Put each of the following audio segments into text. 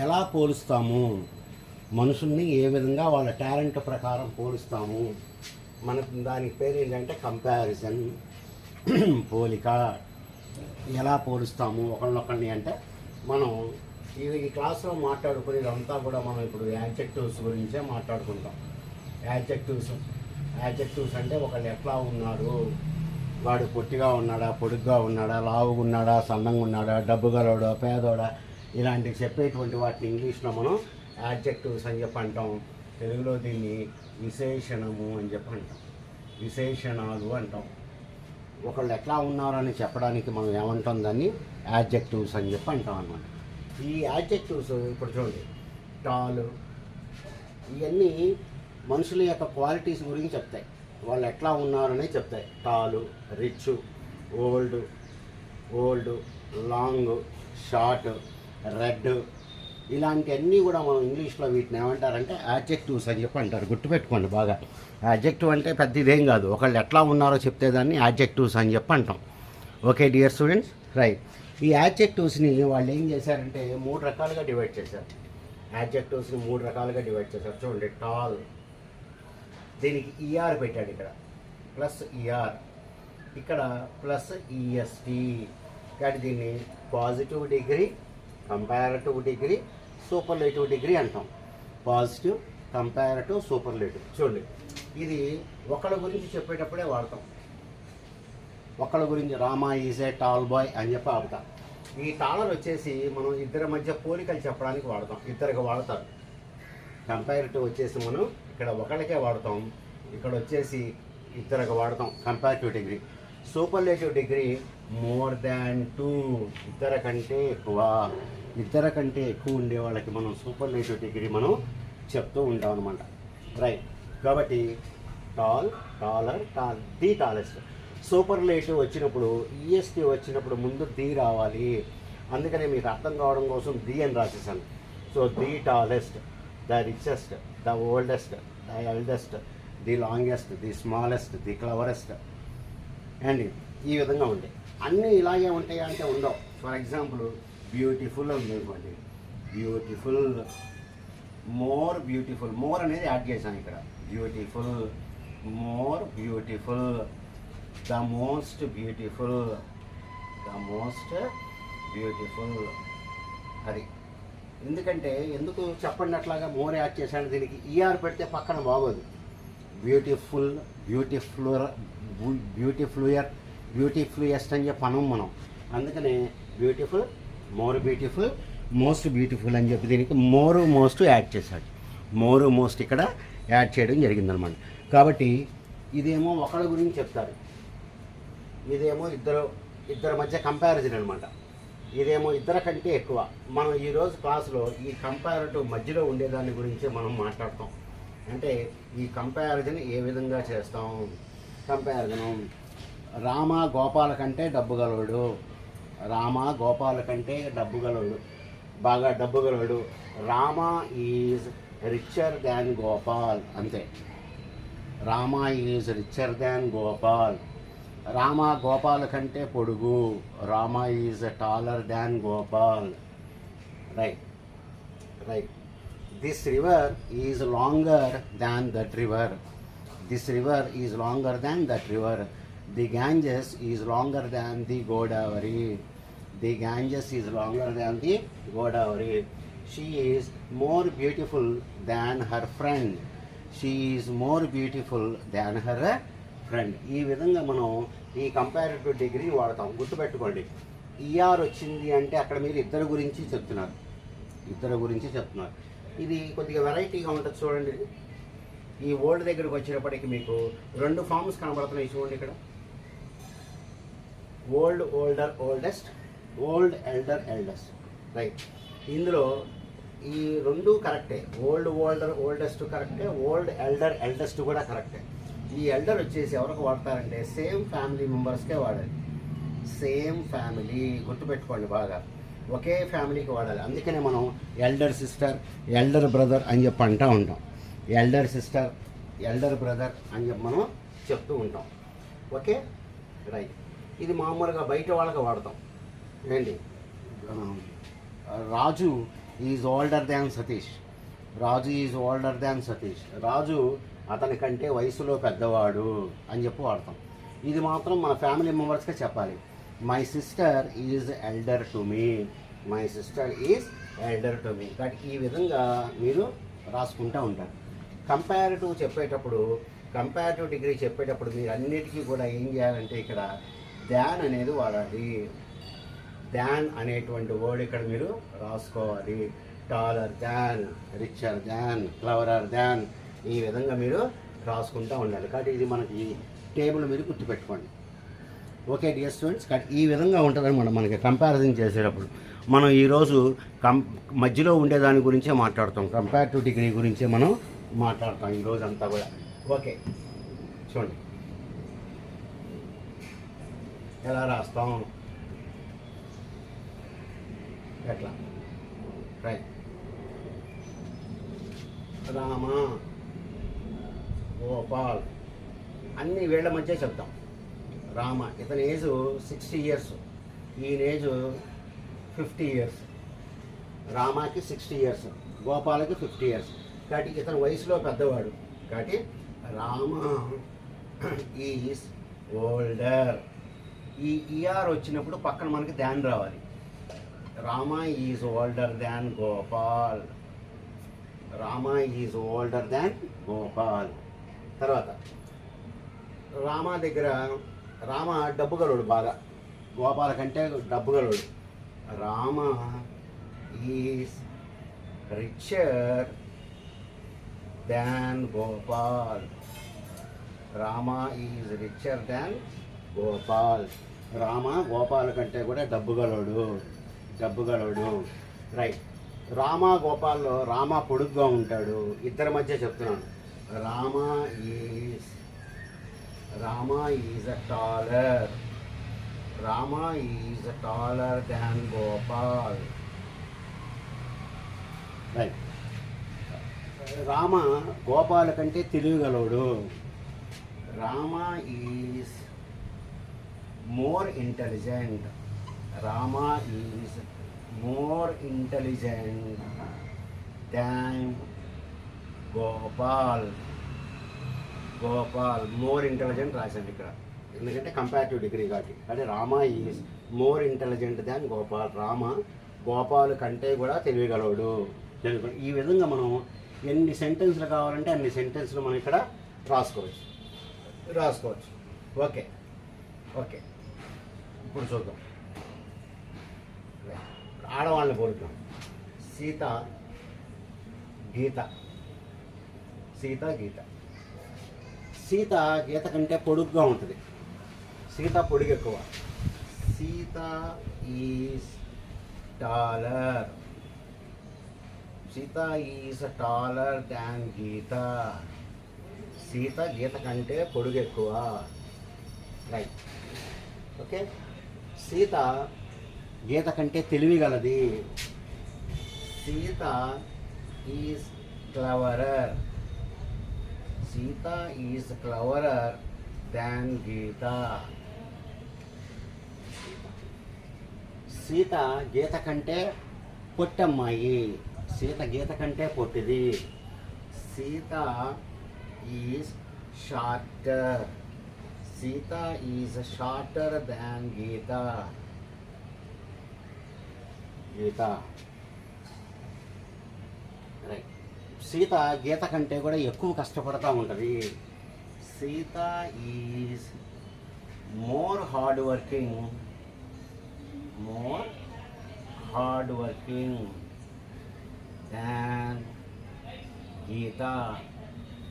ఎలా పోలుస్తాము, మనుషుల్ని ఏ విధంగా వాళ్ళ టాలెంట్ ప్రకారం పోలుస్తాము, మనకు దానికి పేరు ఏంటంటే కంపారిజన్, పోలిక. ఎలా పోలుస్తాము ఒకళ్ళొకళ్ళని అంటే మనం ఈ క్లాస్లో మాట్లాడుకునేదంతా కూడా మనం ఇప్పుడు యాడ్జెక్టివ్స్ గురించే మాట్లాడుకుంటాం. యాడ్జెక్టివ్స్ అంటే ఒకళ్ళు ఎట్లా ఉన్నారు, వాడు పొట్టిగా ఉన్నాడా, పొడుగ్గా ఉన్నాడా, లావుగా ఉన్నాడా, సన్నంగా ఉన్నాడా, డబ్బు గలవాడా, పేదోడా, ఇలాంటివి చెప్పేటువంటి వాటిని ఇంగ్లీష్లో మనం యాడ్జెక్టివ్స్ అని చెప్పి అంటాం. తెలుగులో దీన్ని విశేషణము అని చెప్పి అంటాం, విశేషణాలు అంటాం. ఒకళ్ళు ఎట్లా ఉన్నారని చెప్పడానికి మనం ఏమంటాం, దాన్ని యాడ్జెక్టివ్స్ అని చెప్పి అంటాం అన్నమాట. ఈ యాడ్జెక్టివ్స్ ఇప్పుడు చూడండి, టాల్, ఇవన్నీ మనుషుల యొక్క క్వాలిటీస్ గురించి చెప్తాయి, వాళ్ళు ఎట్లా ఉన్నారని చెప్తాయి. Tall, rich, old, long, short, red, ఇలాంటివన్నీ కూడా మనం ఇంగ్లీష్లో వీటిని ఏమంటారంటే యాడ్జెక్టివ్స్ అని చెప్పి అంటారు. గుర్తుపెట్టుకోండి బాగా. యాడ్జెక్టివ్ అంటే పెద్ద ఇదేం కాదు, ఒకళ్ళు ఎట్లా ఉన్నారో చెప్తే దాన్ని యాడ్జెక్టివ్స్ అని చెప్పి అంటాం. Okay dear students, right. ఈ యాడ్జెక్టివ్స్ని వాళ్ళు ఏం చేశారంటే 3 రకాలుగా డివైడ్ చేశారు. యాడ్జెక్టివ్స్ని 3 రకాలుగా డివైడ్ చేశారు. చూడండి, టాల్, దీనికి ఈఆర్ పెట్టాడు, ఇక్కడ ప్లస్ ఈఆర్, ఇక్కడ ప్లస్ ఈఎస్టీ. కాబట్టి దీన్ని positive degree, comparative degree, superlative degree అంటాం. Positive, comparative, superlative. చూడండి, ఇది ఒకళ్ళ గురించి చెప్పేటప్పుడే వాడతాం. ఒకళ్ళ గురించి Rama is a tall boy అని చెప్పి ఆపుతాం. ఈ టాలర్ వచ్చేసి మనం ఇద్దరి మధ్య పోలికలు చెప్పడానికి వాడతాం, ఇద్దరికి వాడతారు. కంపారిటివ్ వచ్చేసి మనం ఇక్కడ ఒకళ్ళకే వాడతాం, ఇక్కడ వచ్చేసి ఇద్దరికి వాడతాం, comparative degree. Superlative degree more than 2, ఇద్దరికంటే ఎక్కువ ఉండే వాళ్ళకి మనం సూపర్లేటివ్ డిగ్రీ మనం చెప్తూ ఉంటాం అనమాట. రైట్. కాబట్టి tall, taller, the tallest. Superlative వచ్చినప్పుడు, ఈఎస్టీ వచ్చినప్పుడు ముందు ది రావాలి. అందుకనే మీకు అర్థం కావడం కోసం ది అని రాసేసాను. So the tallest, the richest, the oldest, the eldest, the longest, the smallest, the cleverest and ఈ విధంగా ఉంటాయి. అన్నీ ఇలాగే ఉంటాయి అంటే ఉండవు. ఫర్ ఎగ్జాంపుల్ బ్యూటిఫుల్ ఉందనుకోండి, బ్యూటిఫుల్, మోర్ బ్యూటిఫుల్, మోర్ అనేది యాడ్ చేశాను ఇక్కడ. Beautiful, more beautiful, the most beautiful, అది. ఎందుకు చెప్పండి అట్లాగా మోర్ యాడ్ చేశాను. దీనికి ఈఆర్ పెడితే పక్కన బాగోదు. బ్యూటిఫుల్, బ్యూటిఫుల్లెస్ట్ అని చెప్పి మనం. అందుకనే beautiful, more beautiful, most beautiful అని చెప్పి దీనికి మోస్ట్ యాడ్ చేశాడు. మోస్ట్ ఇక్కడ యాడ్ చేయడం జరిగిందనమాట. కాబట్టి ఇదేమో ఒకళ్ళ గురించి చెప్తారు, ఇదేమో ఇద్దరి మధ్య కంపారిజన్ అనమాట. ఇదేమో ఇద్దరి కంటే ఎక్కువ. మనం ఈరోజు క్లాసులో ఈ కంపారిటివ్ మధ్యలో ఉండేదాని గురించి మనం మాట్లాడతాం. అంటే ఈ కంపారిజన్ ఏ విధంగా చేస్తాం. కంపారిజను రామ గోపాల కంటే డబ్బు గలవాడు, బాగా డబ్బు గలవాడు. Rama is richer than Gopal, అంతే. Rama is richer than Gopal. Rama Gopala కంటే పొడుగు, Rama is taller than Gopal. Right. This river is longer than that river. The Ganges is longer than the Godavari. She is more beautiful than her friend. ఈ విధంగా మనం ఈ comparative డిగ్రీని వాడతాం. గుర్తుపెట్టుకోండి, ఈఆర్ వచ్చింది అంటే అక్కడ మీరు ఇద్దరు గురించి చెప్తున్నారు. ఇది కొద్దిగా వెరైటీగా ఉంటుంది. చూడండి, ఈ ఓల్డ్ దగ్గరికి వచ్చినప్పటికీ మీకు 2 ఫార్మ్స్ కనబడుతున్నాయి. చూడండి ఇక్కడ old, older, oldest, old, elder, eldest. Right. ఇందులో ఈ 2 కరెక్టే. ఓల్డ్, ఓల్డర్, ఓల్డెస్ట్ కరెక్టే. ఓల్డ్, ఎల్డర్, ఎల్డెస్ట్ కూడా కరెక్టే. ఈ ఎల్డర్ వచ్చేసి ఎవరికి వాడతారంటే సేమ్ ఫ్యామిలీ మెంబర్స్కే వాడాలి. సేమ్ ఫ్యామిలీ, గుర్తుపెట్టుకోండి బాగా, ఒకే ఫ్యామిలీకి వాడాలి. అందుకనే మనం ఎల్డర్ సిస్టర్, ఎల్డర్ బ్రదర్ అని చెప్పి అంటూ ఉంటాం. ఎల్డర్ సిస్టర్, ఎల్డర్ బ్రదర్ అని చెప్పి మనం చెప్తూ ఉంటాం. Okay, right. ఇది మామూలుగా బయట వాళ్ళకి వాడతాం. ఏంటి, Raju is older than Satish. Raju is older than Satish. Raju అతని కంటే వయసులో పెద్దవాడు అని చెప్పి వాడతాం. ఇది మాత్రం మన ఫ్యామిలీ మెంబర్స్గా చెప్పాలి. My sister is elder to me. My sister is elder to me. కాబట్టి ఈ విధంగా మీరు రాసుకుంటూ ఉంటారు. కంపారిటివ్ చెప్పేటప్పుడు, కంపారిటివ్ డిగ్రీ చెప్పేటప్పుడు మీరు అన్నిటికీ కూడా ఏం చేయాలంటే ఇక్కడ దాన్ అనేది వాడాలి. దాన్ అనేటువంటి వర్డ్ ఇక్కడ మీరు రాసుకోవాలి. టాలర్ దాన్, రిచర్ దాన్, క్లవరర్ దాన్, ఈ విధంగా మీరు రాసుకుంటూ ఉండాలి. కాబట్టి ఇది మనకి టేబుల్ మీరు గుర్తుపెట్టుకోండి. ఓకే డియర్ స్టూడెంట్స్, కాబట్టి ఈ విధంగా ఉంటుందన్నమాట మనకి కంపారిజన్ చేసేటప్పుడు. మనం ఈరోజు మధ్యలో ఉండేదాని గురించే మాట్లాడతాం, కంపారిటివ్ డిగ్రీ గురించే మనం మాట్లాడతాం ఈరోజు అంతా కూడా. ఓకే చూడండి ఎలా రాస్తాం, ఎట్లా. రైట్. రామ, గోపాల్ అన్ని వీళ్ళ మధ్య చెప్తాం. రామ ఇతని ఏజ్ 60 years, ఈయన ఏజ్ 50 years. రామాకి 60 years, గోపాలకి 50 years. కాబట్టి ఇతని వయసులో పెద్దవాడు. కాబట్టి రామ ఈజ్ ఓల్డర్. ఈ ఈఆర్ వచ్చినప్పుడు పక్కన మనకి ధ్యాన్ రావాలి. Rama is older than Gopal. Rama is older than Gopal. తర్వాత రామ దగ్గర, రామ డబ్బుగలడు బాగా, గోపాల కంటే డబ్బుగలడు. Rama is richer than Gopal. Rama is richer than Gopal. Rama Gopala కంటే కూడా డబ్బుగలడు. రైట్. రామ గోపాల్లో రామ పొడుగ్గా ఉంటాడు. ఇద్దరి మధ్య చెప్తున్నాను. Rama is taller. Rama is taller than Gopal. Right. Rama Gopala కంటే తెలివిగలడు. Rama is more intelligent. Rama is more intelligent than Gopal. More intelligent రాశాను ఇక్కడ, ఎందుకంటే కంపారిటివ్ డిగ్రీ కాబట్టి. అంటే Rama is more intelligent than Gopal. Rama Gopal కంటే కూడా తెలివిగలడు. ఈ విధంగా మనం ఎన్ని సెంటెన్స్లు కావాలంటే అన్ని సెంటెన్స్లు మనం ఇక్కడ రాసుకోవచ్చు. ఓకే. ఇప్పుడు చూద్దాం. ఆడవాళ్ళని పోలుద్దాం. సీత, గీత. సీత గీత కంటే పొడుగ్గా ఉంటుంది. సీత పొడుగు ఎక్కువ. Sita is taller. Sita is taller than Gita. Sita Gita కంటే పొడుగు ఎక్కువ. రైట్. ఓకే. సీత గీత కంటే తెలివిగలది. Sita is cleverer. Sita is cleverer than Gita. Sita Gita కంటే పొట్టమ్మాయి. సీత గీత కంటే పొట్టిది. Sita is shorter. Sita is shorter than Gita. Right. Sita Gita కంటే కూడా ఎక్కువ కష్టపడతా ఉంటుంది. Sita is more hard working than Gita.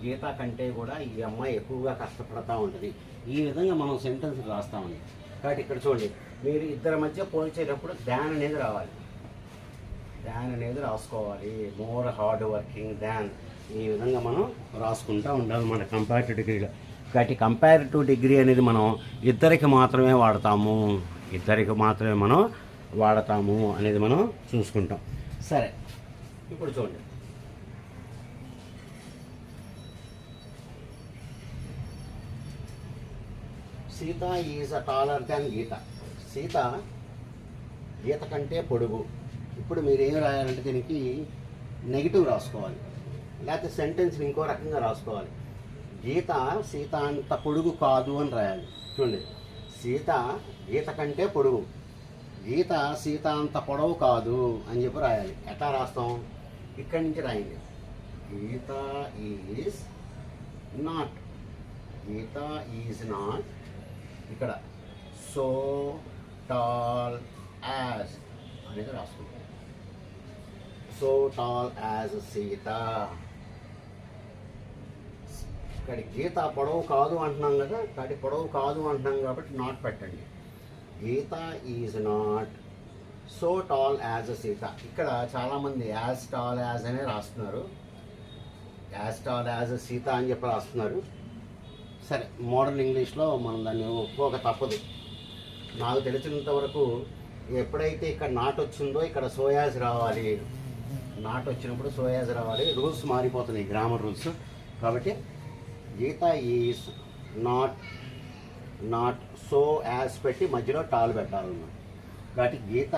Gita కంటే కూడా ఈ అమ్మాయి ఎక్కువగా కష్టపడతా ఉంటుంది. ఈ విధంగా మనం సెంటెన్స్ రాస్తామండి. కాబట్టి ఇక్కడ చూడండి, మీరు ఇద్దరి మధ్య పోల్చేటప్పుడు దాన్ అనేది రావాలి. దాన్ అనేది రాసుకోవాలి. మోర్ హార్డ్ వర్కింగ్ దాన్. ఈ విధంగా మనం రాసుకుంటూ ఉండాలి మన కంపారిటివ్ డిగ్రీలో. కాబట్టి కంపారిటివ్ డిగ్రీ అనేది మనం ఇద్దరికి మాత్రమే వాడతాము అనేది మనం చూసుకుంటాం. సరే, ఇప్పుడు చూడండి. Sita is taller than Gita. Sita Gita కంటే పొడుగు. ఇప్పుడు మీరు ఏం రాయాలంటే దీనికి నెగిటివ్ రాసుకోవాలి, లేకపోతే సెంటెన్స్ని ఇంకో రకంగా రాసుకోవాలి. గీత సీత అంత పొడుగు కాదు అని రాయాలి. చూడండి, సీత గీత కంటే పొడుగు, గీత సీత అంత పొడవు కాదు అని చెప్పి రాయాలి. ఎట్లా రాస్తాం? ఇక్కడి నుంచి రాయండి. Gita is not, Gita is not, ఇక్కడ సో టాల్ యాజ్ అనేది రాసుకుంటాం. So tall as Sita. ఇక్కడ గీత పొడవు కాదు అంటున్నాం కదా, కాబట్టి పొడవు కాదు అంటున్నాం కాబట్టి నాట్ పెట్టండి. Gita is not so tall as Sita. ఇక్కడ చాలామంది యాజ్ టాల్ యాజ్ అనే రాస్తున్నారు, యాజ్ టాల్ యాజ్ సీత అని చెప్పి రాస్తున్నారు. సరే, మోడర్న్ ఇంగ్లీష్లో మనం దాన్ని ఒప్పుకోక తప్పదు. నాకు తెలిసినంత వరకు ఎప్పుడైతే ఇక్కడ నాట్ వచ్చిందో ఇక్కడ సోయాజ్ రావాలి, నాట్ వచ్చినప్పుడు సోయాజ్ రావాలి. రూల్స్ మారిపోతున్నాయి, గ్రామర్ రూల్స్. కాబట్టి Gita is not, not so as పెట్టి మధ్యలో టాల్ పెట్టాలన్నమాట. కాబట్టి గీత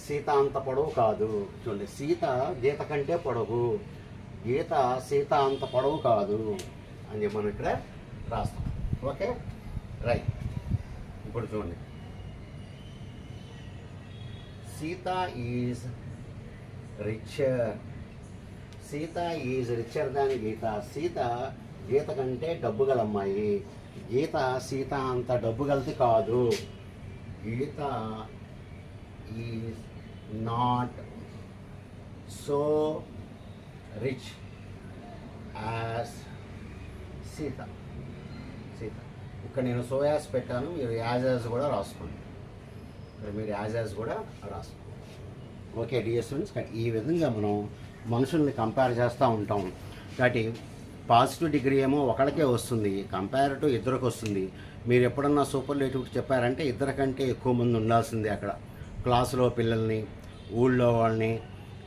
సీత అంత పొడవు కాదు. చూడండి, సీత గీత కంటే పొడవు, గీత సీత అంత పొడవు కాదు అని చెప్పి మనం ఇక్కడ రాస్తాం. Okay, right. ఇప్పుడు చూడండి, Sita is richer, Sita is richer than Gita. Sita Gita కంటే డబ్బు గల అమ్మాయి, గీత సీత అంత డబ్బు గలది కాదు. Gita is not so rich as Sita. Sita ఇక్కడ నేను సో యాజ్ పెట్టాను, మీరు యాజ్ కూడా రాసుకోండి. ఇక్కడ మీరు యాజ్ కూడా రాసుకోండి. ఓకే డియర్ స్టూడెంట్స్, ఈ విధంగా మనం మనుషుల్ని కంపేర్ చేస్తూ ఉంటాం. కాబట్టి పాజిటివ్ డిగ్రీ ఏమో ఒకళ్ళకే వస్తుంది, కంపేరిటివ్ ఇద్దరికి వస్తుంది. మీరు ఎప్పుడన్నా సూపర్లేటివ్ చెప్పారంటే ఇద్దరి కంటే ఎక్కువ మంది ఉండాల్సిందే. అక్కడ క్లాసులో పిల్లల్ని, ఊళ్ళో వాళ్ళని,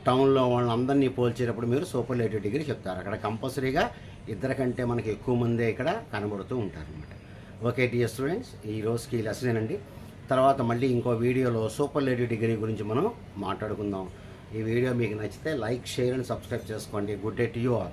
టౌన్లో వాళ్ళని అందరినీ పోల్చేటప్పుడు మీరు సూపర్లేటివ్ డిగ్రీ చెప్తారు. అక్కడ కంపల్సరీగా ఇద్దరికంటే మనకి ఎక్కువ మందే ఇక్కడ కనబడుతూ ఉంటారనమాట. ఓకే డియర్ స్టూడెంట్స్, ఈ రోజుకి ఈ లెసన్ అండి. తర్వాత మళ్ళీ ఇంకో వీడియోలో సూపర్లేటివ్ డిగ్రీ గురించి మనం మాట్లాడుకుందాం. ఈ వీడియో మీకు నచ్చితే లైక్, షేర్ అండ్ సబ్స్క్రైబ్ చేసుకోండి. Good day to you all.